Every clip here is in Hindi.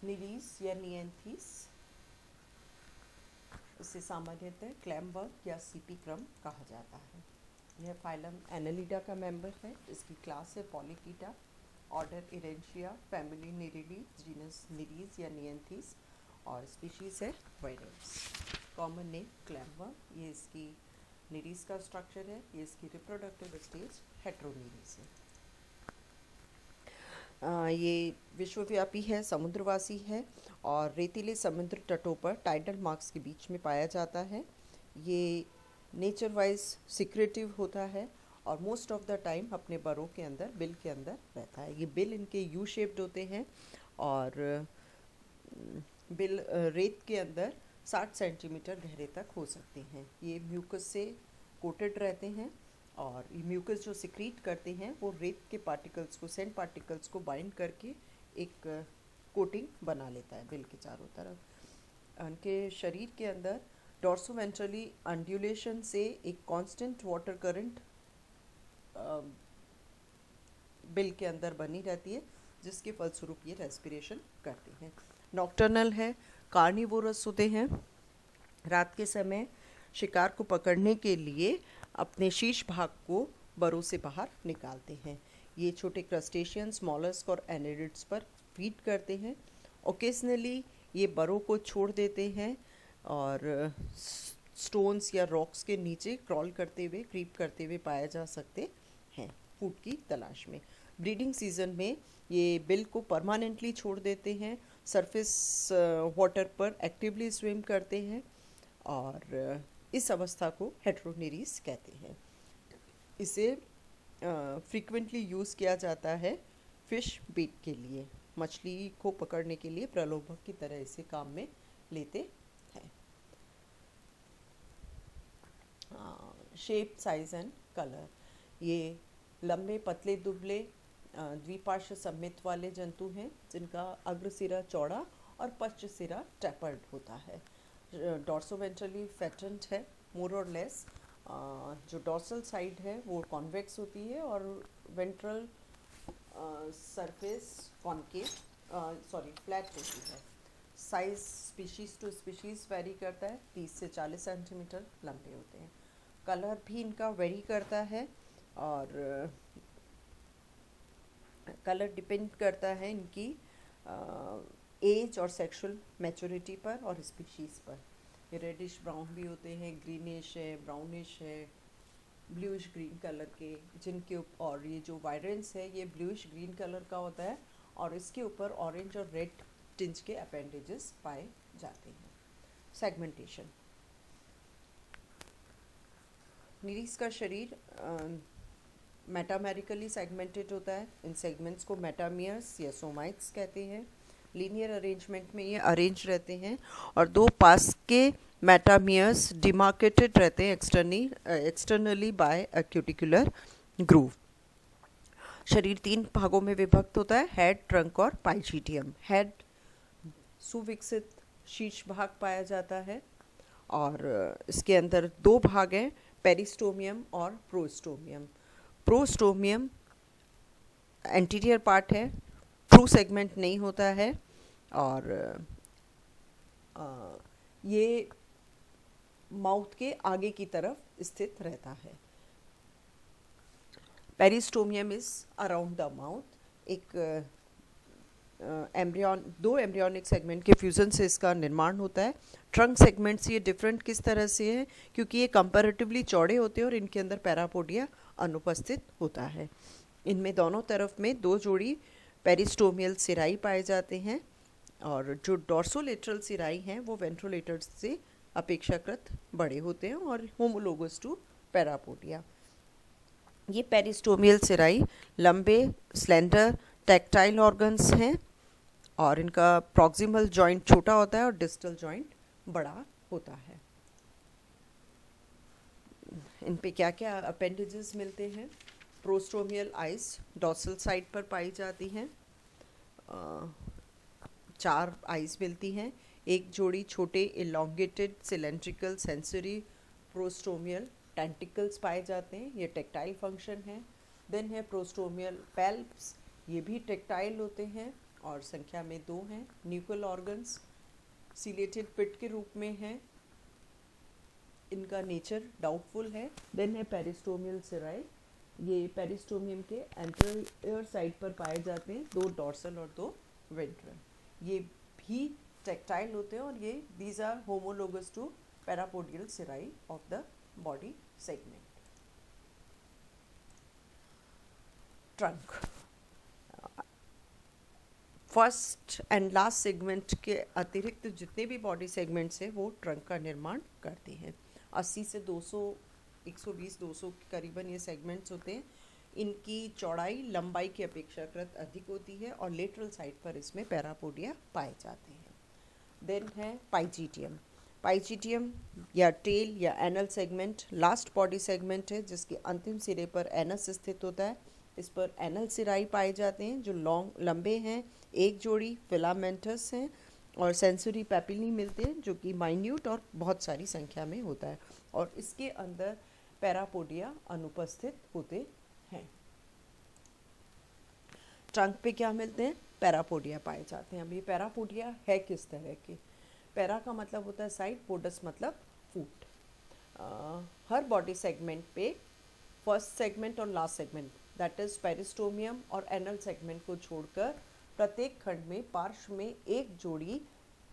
निरीस या नियंथीस, इसे सामान्यतः क्लैमवर्ग या सीपी क्रम कहा जाता है। यह फाइलम एनालिडा का मेंबर है। इसकी क्लास है पॉलीकीटा, ऑर्डर इरेंशिया, फैमिली निरिडी, जीनस निरीस या नियंथीस और स्पीशीज है वायरेंस। कॉमन नेम क्लैमवर्ग, ये इसकी निरीस का स्ट्रक्चर है। ये इसकी रिप्रोडक्टिव स्टेज हेट्रोनिरीस है। ये विश्वव्यापी है, समुद्रवासी है और रेतीले समुद्र तटों पर टाइडल मार्क्स के बीच में पाया जाता है। ये नेचर वाइज सिक्रेटिव होता है और मोस्ट ऑफ द टाइम अपने बरों के अंदर, बिल के अंदर रहता है। ये बिल इनके यू शेप्ड होते हैं और बिल रेत के अंदर 60 सेंटीमीटर गहरे तक हो सकते हैं। ये म्यूकस से कोटेड रहते हैं और ये म्यूकस जो सिक्रीट करते हैं वो रेत के पार्टिकल्स को, सैंड पार्टिकल्स को बाइंड करके एक कोटिंग बना लेता है बिल के चारों तरफ। उनके शरीर के अंदर डॉर्सोवेंट्रली अंड्यूलेशन से एक कांस्टेंट वाटर करंट बिल के अंदर बनी रहती है, जिसके फलस्वरूप ये रेस्पिरेशन करते हैं। नॉक्टर्नल है, कार्निवोरस होते हैं। रात के समय शिकार को पकड़ने के लिए अपने शीर्ष भाग को बरों से बाहर निकालते हैं। ये छोटे क्रस्टेशियंस, मॉलस्क और एनेरिड्स पर फीड करते हैं। ओकेजनली ये बरों को छोड़ देते हैं और स्टोन्स या रॉक्स के नीचे क्रॉल करते हुए, क्रीप करते हुए पाए जा सकते हैं फूड की तलाश में। ब्रीडिंग सीजन में ये बिल को परमानेंटली छोड़ देते हैं, सरफेस वाटर पर एक्टिवली स्विम करते हैं और इस अवस्था को हेट्रोनिरीस कहते हैं। इसे फ्रीक्वेंटली यूज़ किया जाता है फिश बेट के लिए, मछली को पकड़ने के लिए प्रलोभक की तरह इसे काम में लेते हैं। शेप, साइज एंड कलर, ये लंबे, पतले, दुबले, द्विपार्श्व सम्मित वाले जंतु हैं जिनका अग्र सिरा चौड़ा और पश्च सिरा टैपर्ड होता है। डॉर्सोवेंट्रली फैटेंट है, मोर और लेस। जो डॉर्सल साइड है वो कॉन्वेक्स होती है और वेंट्रल सरफेस कॉनकेव, फ्लैट होती है। Size species to species vary करता है, 30 से 40 सेंटीमीटर लंबे होते हैं। कलर भी इनका वेरी करता है और कलर डिपेंड करता है इनकी एज और सेक्सुअल मैच्योरिटी पर और स्पीशीज़ पर। ये रेडिश ब्राउन भी होते हैं, ग्रीनिश है, ब्राउनिश है, ब्लूइश ग्रीन कलर के, जिनके और ये जो वायरेंस है ये ब्लूइश ग्रीन कलर का होता है और इसके ऊपर ऑरेंज और रेड टिंज के अपेंडेजेस पाए जाते हैं। सेगमेंटेशन, निरीस का शरीर मेटामेरिकली सेगमेंटेड होता है। इन सेगमेंट्स को मेटामियर्स या सोमाइट्स कहते हैं। लीनियर अरेंजमेंट में ये अरेंज रहते हैं और दो पास के मेटामियर्स डिमार्केटेड रहते हैं एक्सटर्नली बाय अ क्यूटिकुलर ग्रूव। शरीर 3 भागों में विभक्त होता है, हेड, ट्रंक और पाइजीडियम। हेड सुविकसित शीर्ष भाग पाया जाता है और इसके अंदर 2 भाग हैं, पेरिस्टोमियम और प्रोस्टोमियम। प्रोस्टोमियम एंटीरियर पार्ट है, थ्रू सेगमेंट नहीं होता है और ये माउथ के आगे की तरफ स्थित रहता है। Peristomium is around the mouth. एक दो एम्ब्रियोनिक सेगमेंट के फ्यूजन से इसका निर्माण होता है। ट्रंक सेगमेंट से ये डिफरेंट किस तरह से है, क्योंकि ये कंपैरेटिवली चौड़े होते हैं और इनके अंदर पैरापोडिया अनुपस्थित होता है। इनमें दोनों तरफ में 2 जोड़ी पेरिस्टोमियल सिराई पाए जाते हैं और जो डॉर्सोलेटरल सिराई हैं वो वेंट्रोलेटर से अपेक्षाकृत बड़े होते हैं और होमोलोगस टू पैरापोडिया। ये पेरिस्टोमियल सिराई लंबे, स्लेंडर, टैक्टाइल ऑर्गन्स हैं और इनका प्रॉक्सिमल जॉइंट छोटा होता है और डिस्टल जॉइंट बड़ा होता है। इन पे क्या क्या अपेंडेजेस मिलते हैं? प्रोस्टोमियल आइज डॉर्सल साइड पर पाई जाती हैं। 4 आइज मिलती हैं। एक जोड़ी छोटे इलोंगेटेड सिलेंड्रिकल सेंसरी प्रोस्टोमियल टेंटिकल्स पाए जाते हैं, ये टेक्टाइल फंक्शन है। देन है प्रोस्टोमियल पैल्प्स, ये भी टेक्टाइल होते हैं और संख्या में 2 हैं। न्यूकल ऑर्गन्स सिलेटेड पिट के रूप में हैं, इनका नेचर डाउटफुल है। देन है पेरिस्टोमियल सिराई, ये पेरिस्टोमियम के एंटीरियर साइड पर पाए जाते हैं, 2 डॉर्सल और 2 वेंट्रल। ये भी टेक्टाइल होते हैं और ये these are homologous to parapodial cirri of the body segment. Trunk first and last segment के अतिरिक्त जितने भी बॉडी सेगमेंट्स हैं वो ट्रंक का निर्माण करते हैं। 80 से 200 120-200 के करीबन ये सेगमेंट्स होते हैं। इनकी चौड़ाई लंबाई की अपेक्षाकृत अधिक होती है और लेटरल साइड पर इसमें पैरापोडिया पाए जाते हैं। देन है पाइजीटियम। पाइजीटियम या टेल या anal segment last body segment है जिसके अंतिम सिरे पर एनस स्थित होता है। इस पर एनल सिराई पाए जाते हैं जो लंबे हैं, एक जोड़ी फिलामेंटस हैं और सेंसरी पैपिली मिलते हैं जो कि माइन्यूट और बहुत सारी संख्या में होता है और इसके अंदर पैरापोडिया अनुपस्थित होते हैं। ट्रंक पे क्या मिलते हैं? पैरापोडिया पाए जाते हैं। अब ये पैरापोडिया है किस तरह के? पैरा का मतलब होता है साइड, पोडस मतलब फूट। हर बॉडी सेगमेंट पे फर्स्ट सेगमेंट और last segment that is peristomium और एनल सेगमेंट को छोड़कर प्रत्येक खंड में पार्श्व में एक जोड़ी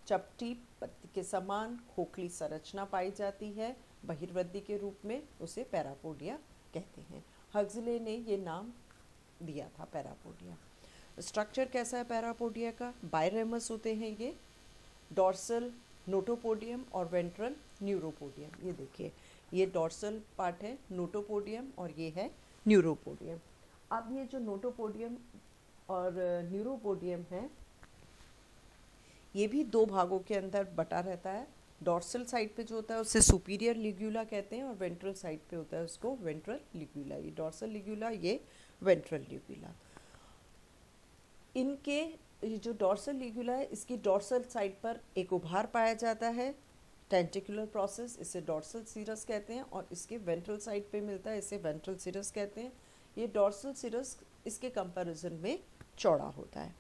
चपटी पत्ती के समान खोखली संरचना पाई जाती है बहिर्वृद्धि के रूप में, उसे पैरापोडिया कहते हैं। हक्सले ने ये नाम दिया था पैरापोडिया। स्ट्रक्चर कैसा है पैरापोडिया का? बायरेमस होते हैं ये, डॉर्सल नोटोपोडियम और वेंट्रल न्यूरोपोडियम। ये देखिए, ये डॉर्सल पार्ट है नोटोपोडियम और ये है न्यूरोपोडियम। अब ये जो नोटोपोडियम और न्यूरोपोडियम है ये भी 2 भागों के अंदर बटा रहता है। डॉर्सल साइड पे जो होता है उसे सुपीरियर लिग्यूला कहते हैं और वेंट्रल साइड पे होता है उसको वेंट्रल लिग्यूला। ये डॉर्सल लिग्यूला, ये वेंट्रल लिग्यूला। इनके ये जो डॉर्सल लिग्यूला है इसकी डॉर्सल साइड पर एक उभार पाया जाता है, टेंटिकुलर प्रोसेस, इसे डॉर्सल सीरस कहते हैं और इसके वेंट्रल साइड पे मिलता है, इसे वेंट्रल सीरस कहते हैं। ये डॉर्सल सीरस इसके कंपैरिजन में चौड़ा होता है।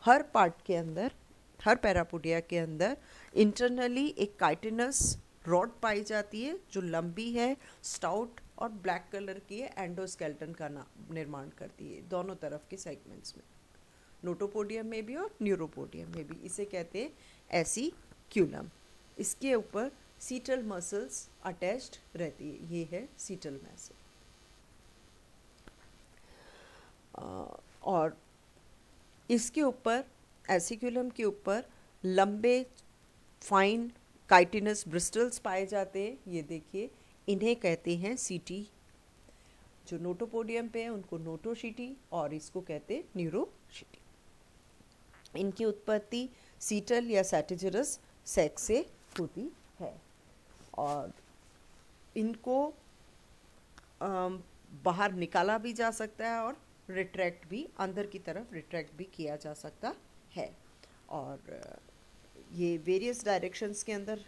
हर पार्ट के अंदर, हर पैरापोडिया के अंदर इंटरनली एक काइटिनस रॉड पाई जाती है जो लंबी है, स्टाउट और ब्लैक कलर की है, एंडोस्केलेटन का निर्माण करती है दोनों तरफ के सेगमेंट्स में, नोटोपोडियम में भी और न्यूरोपोडियम में भी। इसे कहते हैं एसिक्यूलम। इसके ऊपर सीटल मसल्स अटैच्ड रहती है, ये है सीटल मसल। और इसके ऊपर एसिक्यूलम के ऊपर लंबे फाइन काइटिनस ब्रिस्टल्स पाए जाते हैं, ये देखिए, इन्हें कहते हैं सीटी। जो नोटोपोडियम पे है उनको नोटोशीटी और इसको कहते हैं न्यूरोशीटी। इनकी उत्पत्ति सीटल या सैटिजरस सेक्स से होती है और इनको बाहर निकाला भी जा सकता है और रिट्रैक्ट भी, अंदर की तरफ रिट्रैक्ट भी किया जा सकता है और ये वेरियस डायरेक्शंस के अंदर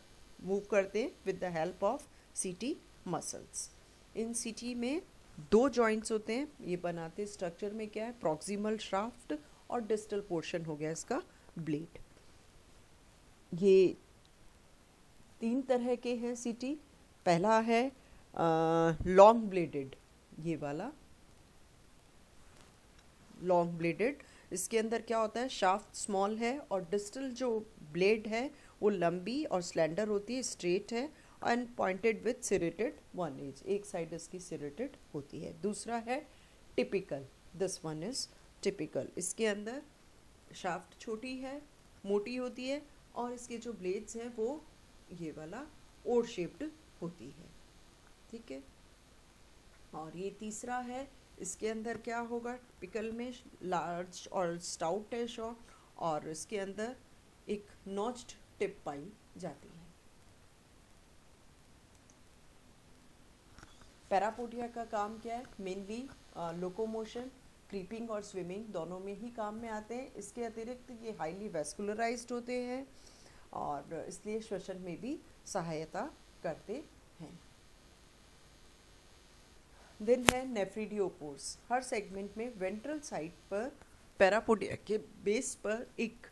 मूव करते हैं विद द हेल्प ऑफ सीटी मसल्स। इन सीटी में 2 जॉइंट्स होते हैं, ये बनाते स्ट्रक्चर में क्या है, प्रॉक्सिमल शाफ्ट और डिस्टल पोर्शन हो गया इसका ब्लेड। ये 3 तरह के हैं सीटी। पहला है लॉन्ग ब्लेडेड, ये वाला लॉन्ग ब्लेडेड। इसके अंदर क्या होता है, शाफ्ट स्मॉल है और डिस्टल जो ब्लेड है वो लंबी और स्लेंडर होती है, स्ट्रेट है and pointed with serrated one edge, एक साइड इसकी सिरेटेड होती है। दूसरा है typical, this one is typical. इसके अंदर शाफ्ट छोटी है, मोटी होती है और इसके जो ब्लेड्स हैं वो ये वाला ओर शेप्ड होती है, ठीक है। और ये तीसरा है, इसके अंदर क्या होगा, टिपिकल में लार्ज और स्टाउट है शॉर्ट और इसके अंदर एक नॉच्ड टिप पाई जाती है। पैरापोडिया का काम क्या है, मेनली लोकोमोशन, क्रीपिंग और स्विमिंग दोनों में ही काम में आते हैं। इसके अतिरिक्त ये हाईली वेस्कुलराइज्ड होते हैं और इसलिए श्वसन में भी सहायता करते हैं। देन है नेफ्रिडियोपोर्स। हर सेगमेंट में वेंट्रल साइड पर पैरापोडिया के बेस पर एक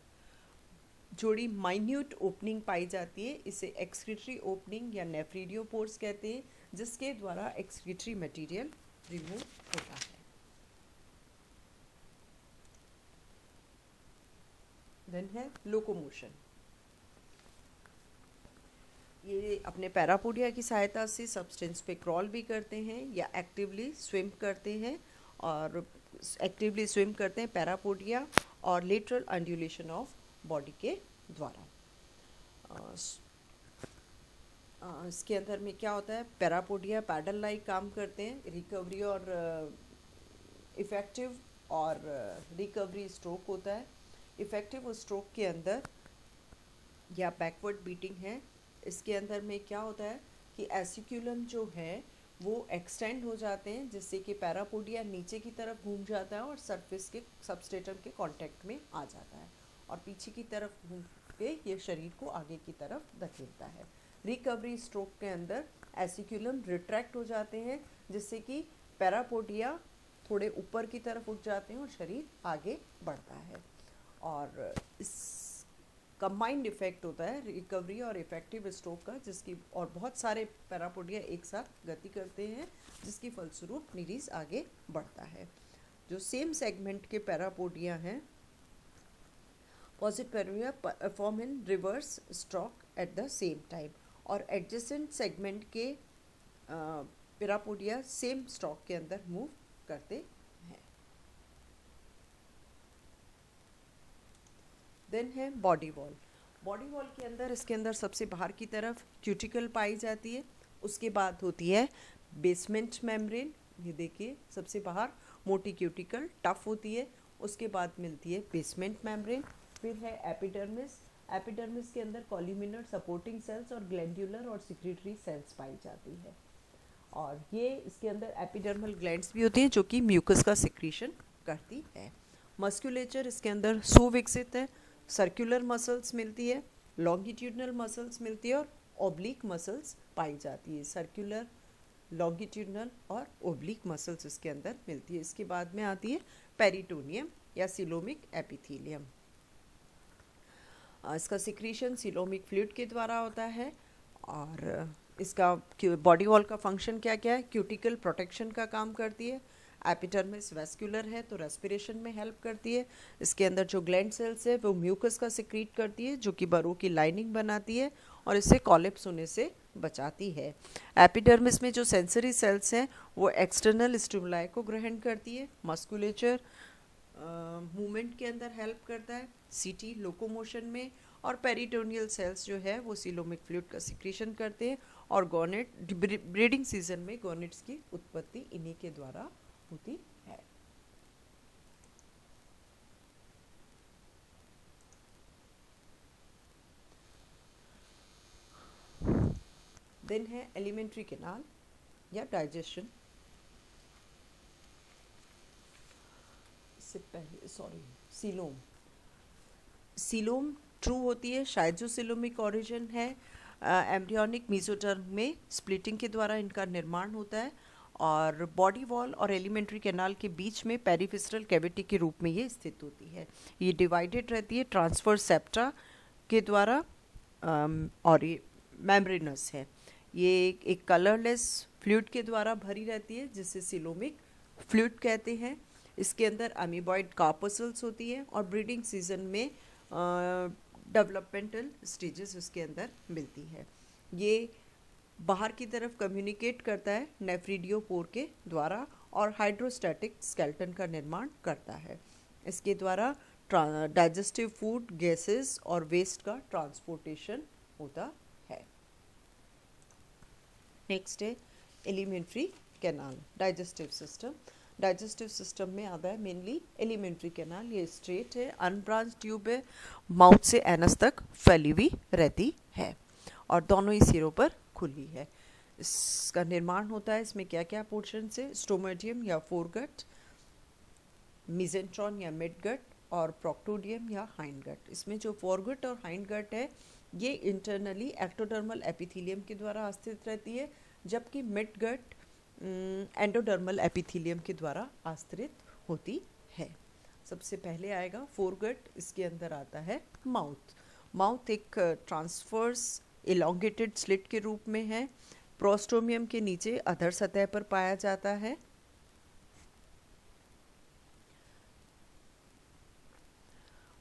जोड़ी माइन्यूट ओपनिंग पाई जाती है, इसे एक्सक्रीटरी ओपनिंग या नेफ्रिडियोपोर्स कहते हैं, जिसके द्वारा एक्सक्रीटरी मटेरियल रिमूव होता है। देन है लोकोमोशन। ये अपने पैरापोडिया की सहायता से सब्सटेंस पे क्रॉल भी करते हैं या एक्टिवली स्विम करते हैं, और एक्टिवली स्विम करते हैं पैरापोडिया और लेटरल अंडुलेशन ऑफ बॉडी के द्वारा। इसके अंदर में क्या होता है, पैरापोडिया पैडल लाइक काम करते हैं। रिकवरी और इफ़ेक्टिव और रिकवरी स्ट्रोक होता है। इफ़ेक्टिव स्ट्रोक के अंदर या बैकवर्ड बीटिंग है, इसके अंदर में क्या होता है कि एसिक्यूलम जो है वो एक्सटेंड हो जाते हैं, जिससे कि पैरापोडिया नीचे की तरफ घूम जाता है और सरफेस के सबस्ट्रेटम के कांटेक्ट में आ जाता है, और पीछे की तरफ घूम के ये शरीर को आगे की तरफ धकेलता है। रिकवरी स्ट्रोक के अंदर एसिक्यूलम रिट्रैक्ट हो जाते हैं, जिससे कि पैरापोडिया थोड़े ऊपर की तरफ उठ जाते हैं और शरीर आगे बढ़ता है। और इस कंबाइंड इफेक्ट होता है रिकवरी और इफेक्टिव स्ट्रोक का, जिसकी और बहुत सारे पैरापोडिया एक साथ गति करते हैं, जिसकी फलस्वरूप निरीज आगे बढ़ता है। जो सेम सेगमेंट के पैरापोडिया हैं, posit parapodia perform in reverse stroke at the same time, और एडजेसेंट सेगमेंट के पैरापोडिया सेम स्ट्रोक के अंदर मूव करते हैं। देन है बॉडी वॉल। बॉडी वॉल के अंदर, इसके अंदर सबसे बाहर की तरफ क्यूटिकल पाई जाती है, उसके बाद होती है बेसमेंट मेम्ब्रेन। ये देखिए सबसे बाहर मोटी क्यूटिकल टफ होती है, उसके बाद मिलती है बेसमेंट मेम्ब्रेन। फिर है एपिडर्मिस। एपिडर्मिस के अंदर कॉल्यूमिनर सपोर्टिंग सेल्स और ग्लैंडुलर और सिक्रीटरी सेल्स पाई जाती है, और ये इसके अंदर एपिडर्मल ग्लैंड्स भी होती है जो कि म्यूकस का सिक्रीशन करती है। मस्कुलेचर इसके अंदर सुविकसित है, सर्कुलर मसल्स मिलती है, लॉन्गिट्यूडनल मसल्स मिलती है और ओब्लिक मसल्स पाई जाती है। सर्कुलर, लॉन्गिट्यूडनल और ओब्लिक मसल्स इसके अंदर मिलती है। इसके बाद में आती है पेरिटोनियम या सिलोमिक एपिथेलियम। इसका सिक्रीशन सिलोमिक फ्लूइड के द्वारा होता है, और इसका बॉडी वॉल का फंक्शन क्या क्या है, क्यूटिकल प्रोटेक्शन का काम करती है। एपिडर्मिस वेस्कुलर है तो रेस्पिरेशन में हेल्प करती है। इसके अंदर जो ग्लैंड सेल्स है वो म्यूकस का सिक्रीट करती है, जो कि बरों की लाइनिंग बनाती है और इससे कॉलिप्स होने से बचाती है। एपिडर्मिस में जो सेंसरी सेल्स हैं वो एक्सटर्नल स्टिमुलाई को ग्रहण करती है। मस्कुलेचर मूवमेंट के अंदर हेल्प करता है, सीटी लोकोमोशन में, और पेरिटोनियल सेल्स जो है वो सिलोमिक फ्लूइड का सिक्रीशन करते हैं, और गोनेट ब्रीडिंग सीजन में गोनेट्स की उत्पत्ति इन्हीं के द्वारा होती है। देन है एलिमेंट्री कैनाल या डाइजेशन। इससे पहले सीलोम। सीलोम ट्रू होती है, शायद जो सिलोमिक ओरिजिन है एम्ब्रियोनिक मीजोटर्म में स्प्लिटिंग के द्वारा इनका निर्माण होता है, और बॉडी वॉल और एलिमेंट्री कैनाल के बीच में पेरिफिस्टल कैविटी के रूप में ये स्थित होती है। ये डिवाइडेड रहती है ट्रांसफर्स सेप्टा के द्वारा, और ये मेम्ब्रेनस है। ये एक कलरलेस फ्लूइड के द्वारा भरी रहती है, जिसे सिलोमिक फ्लूइड कहते हैं। इसके अंदर अमीबॉइड कार्पसल्स होती है, और ब्रीडिंग सीजन में डेवलपमेंटल स्टेजेस उसके अंदर मिलती है। ये बाहर की तरफ कम्युनिकेट करता है नेफ्रिडियोपोर के द्वारा, और हाइड्रोस्टैटिक स्केलेटन का निर्माण करता है। इसके द्वारा डाइजेस्टिव फूड, गैसेस और वेस्ट का ट्रांसपोर्टेशन होता है। नेक्स्ट है alimentary canal, digestive system. Digestive system में आता है मेनली एलिमेंट्री कैनाल। ये स्ट्रेट है, अनब्रांच ट्यूब है, माउथ से एनस तक फैली हुई रहती है, और दोनों ही सिरों पर खुली है। इसका निर्माण होता है, इसमें क्या क्या पोर्शन से, स्टोमेडियम या फोरगट, मिजेंट्रॉन या मिडगट, और प्रोक्टोडियम या हाइंडगट। इसमें जो फोरगट और हाइंडगट है ये इंटरनली एक्टोडर्मल एपिथेलियम के द्वारा स्थित रहती है, जबकि मिडगट एंडोडर्मल एपिथेलियम के द्वारा आश्रित होती है। सबसे पहले आएगा फोरगट, इसके अंदर आता है माउथ। माउथ एक ट्रांसफर्स इलोंगेटेड स्लिट के रूप में है, प्रोस्टोमियम के नीचे अधर सतह पर पाया जाता है।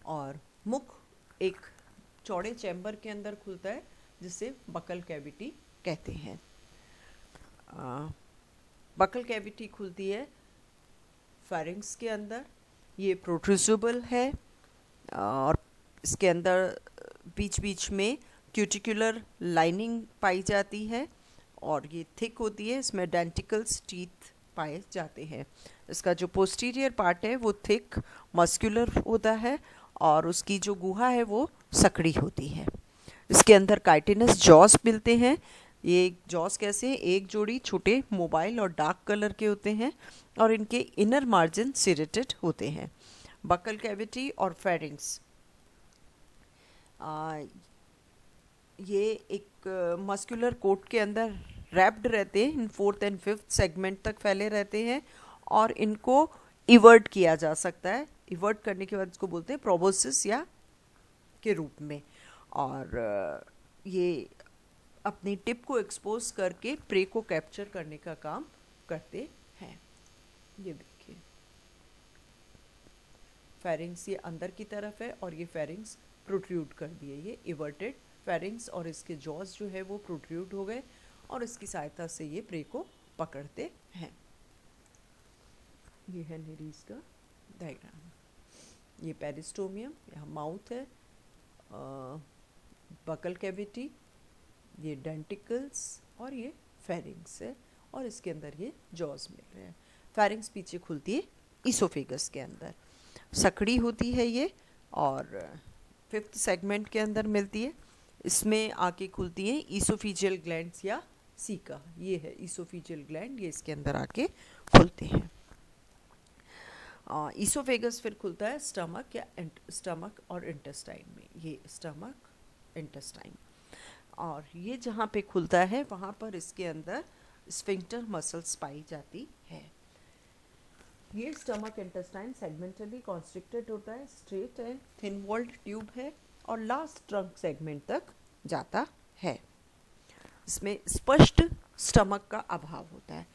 और मुख एक चौड़े चैम्बर के अंदर खुलता है जिसे बकल कैविटी कहते हैं। बकल कैविटी खुलती है फेरिंग्स के अंदर, ये प्रोट्रूसिबल है और इसके अंदर बीच बीच में क्यूटिकुलर लाइनिंग पाई जाती है और ये थिक होती है, इसमें डेंटिकल्स टीथ पाए जाते हैं। इसका जो पोस्टीरियर पार्ट है वो थिक मस्कुलर होता है और उसकी जो गुहा है वो सकड़ी होती है। इसके अंदर काइटिनस जॉस मिलते हैं। ये जॉस कैसे, एक जोड़ी छोटे मोबाइल और डार्क कलर के होते हैं और इनके इनर मार्जिन सिरेटेड होते हैं। बकल कैविटी और फेरिंग्स ये एक मस्कुलर कोट के अंदर रैप्ड रहते हैं, इन 4th and 5th सेगमेंट तक फैले रहते हैं और इनको इवर्ट किया जा सकता है। इवर्ट करने के बाद इसको बोलते हैं प्रोबोसिस या के रूप में, और ये अपनी टिप को एक्सपोज करके प्रे को कैप्चर करने का काम करते हैं। ये देखिए फेरिंग्स ये अंदर की तरफ है और ये फेरिंग्स प्रोट्रूड कर दिए, ये इवर्टेड फेरिंग्स और इसके जॉज जो है वो प्रोट्रूड हो गए और इसकी सहायता से ये प्रे को पकड़ते हैं। ये है निरीज का डायग्राम। ये पेरिस्टोमियम, यहाँ माउथ है, बकल कैविटी, ये डेंटिकल्स और ये फेरिंग्स है और इसके अंदर ये जॉज मिल रहे हैं। फेरिंग्स पीछे खुलती है ईसोफेगस के अंदर, सकड़ी होती है ये और 5th सेगमेंट के अंदर मिलती है। इसमें आके खुलती है ईसोफिजियल ग्लैंड्स या सीका, ये है ईसोफिजियल ग्लैंड, ये इसके अंदर आके खुलते हैं। ईसोफेगस फिर खुलता है स्टमक या स्टमक और इंटेस्टाइन में, ये स्टमक इंटेस्टाइन, और ये जहाँ पे खुलता है वहाँ पर इसके अंदर स्फिंक्टर मसल्स पाई जाती है। ये स्टमक इंटेस्टाइन सेगमेंटली कॉन्स्ट्रिक्टेड होता है, स्ट्रेट है, थिन वॉल्ड ट्यूब है और लास्ट ट्रंक सेगमेंट तक जाता है। इसमें स्पष्ट स्टमक का अभाव होता है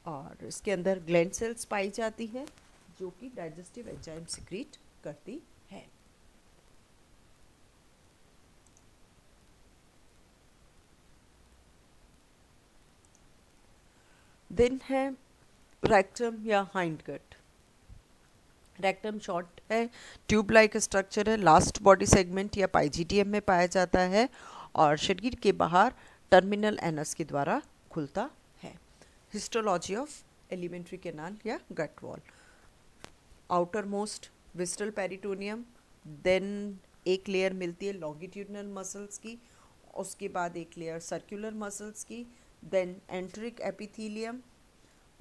और इसके अंदर ग्लैंड सेल्स पाई जाती है जो कि डाइजेस्टिव एंजाइम सिक्रीट करती है। देन है रेक्टम या हाइंड गट। रेक्टम शॉर्ट है, ट्यूब लाइक स्ट्रक्चर है, लास्ट बॉडी सेगमेंट या पाइजीडियम में पाया जाता है और शरीर के बाहर टर्मिनल एनस के द्वारा खुलता है। हिस्टोलॉजी ऑफ एलिमेंट्री कैनाल या gut wall. Outermost visceral peritoneum, then एक लेयर मिलती है लॉन्गिट्यूडनल मसल्स की, उसके बाद एक लेयर सर्कुलर मसल्स की, then enteric epithelium.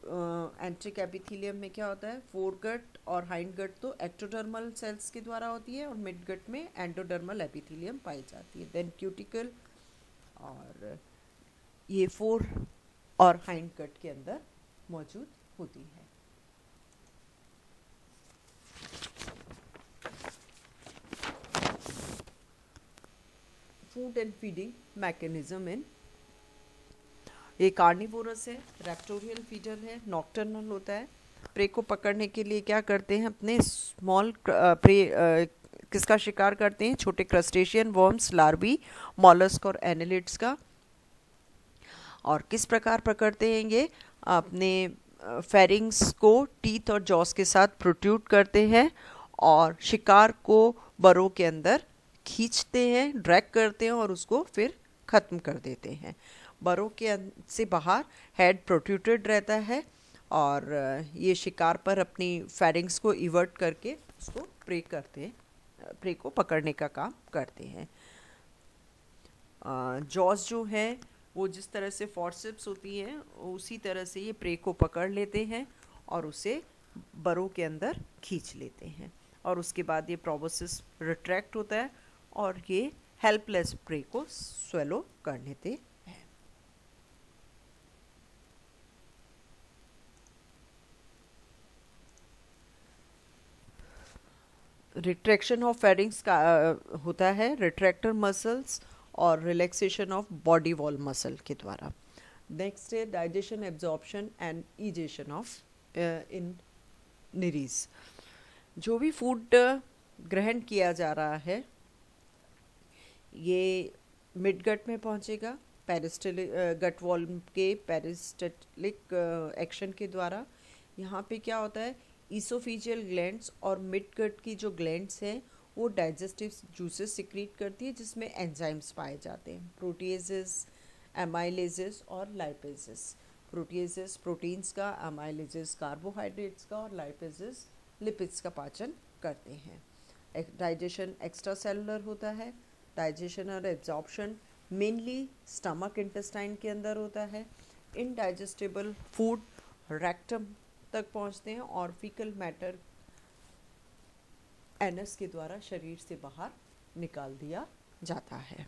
Enteric epithelium में क्या होता है, फोरगट और हाइंड गट तो एक्टोडर्मल सेल्स के द्वारा होती है और मिड गट में एंडोडर्मल एपिथीलियम पाई जाती है। देन क्यूटिकल, और ये फोर और हाइंड गट के अंदर मौजूद होती है। Food and feeding mechanism in, ये कार्निवोरस है, रैप्टोरियल फीडर है, नॉक्टर्नल होता है। प्रे को पकड़ने के लिए क्या करते हैं, अपने स्मॉल प्रे किसका शिकार करते हैं, छोटे क्रस्टेशियन, वर्म्स, लार्वी, मॉलस्क और एनिलिड्स का। और किस प्रकार पकड़ते हैं ये, अपने फेरिंग्स को टीथ और जॉस के साथ प्रोट्रूड करते हैं और शिकार को बरों के अंदर खींचते हैं, ड्रैग करते हैं और उसको फिर ख़त्म कर देते हैं। बरों के से बाहर हेड प्रोट्रूटेड रहता है और ये शिकार पर अपनी फेरिंग्स को इवर्ट करके उसको प्रे करते हैं, प्रे को पकड़ने का काम करते हैं। जॉस जो है वो जिस तरह से फॉर्सेप्स होती है उसी तरह से ये प्रे को पकड़ लेते हैं और उसे बरों के अंदर खींच लेते हैं और उसके बाद ये प्रोबोसिस रिट्रैक्ट होता है और ये हेल्पलेस प्रे को स्वेलो कर लेते हैं। रिट्रैक्शन ऑफ फेरिंग्स का होता है रिट्रैक्टर मसल्स और relaxation of body wall muscle के द्वारा। नेक्स्ट है digestion, absorption and egestion of in Nereis. जो भी फूड ग्रहण किया जा रहा है ये मिड गट में पहुंचेगा पेरिस्टलिक गट वॉल के पेरिस्टलिक एक्शन के द्वारा। यहाँ पे क्या होता है, ईसोफेजियल ग्लैंड्स और मिड गट की जो ग्लैंड्स हैं वो डाइजेस्टिव जूसेस सिक्रीट करती है जिसमें एंजाइम्स पाए जाते हैं, प्रोटीएजेस, एमाइलेजेस और लाइपेजेस। प्रोटीएजेस प्रोटीन्स का, एमाइलेजेस कार्बोहाइड्रेट्स का और लाइपेजेस लिपिड्स का पाचन करते हैं। डाइजेशन एक्स्ट्रा सेलुलर होता है। डाइजेशन और एब्जॉर्प्शन मेनली स्टमक इंटेस्टाइन के अंदर होता है। इनडाइजेस्टेबल फूड रेक्टम तक पहुंचते हैं और फीकल मैटर एनस के द्वारा शरीर से बाहर निकाल दिया जाता है।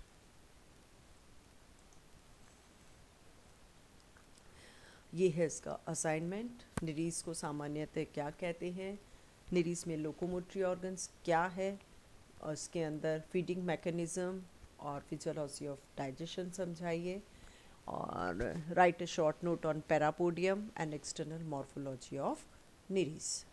ये है इसका असाइनमेंट। निरीज को सामान्यतः क्या कहते हैं, निरीज में लोकोमोटरी ऑर्गन्स क्या है, और इसके अंदर फीडिंग मैकेनिज्म और फिजियोलॉजी ऑफ डाइजेशन समझाइए, और write a short note on parapodium and external morphology of निरीज।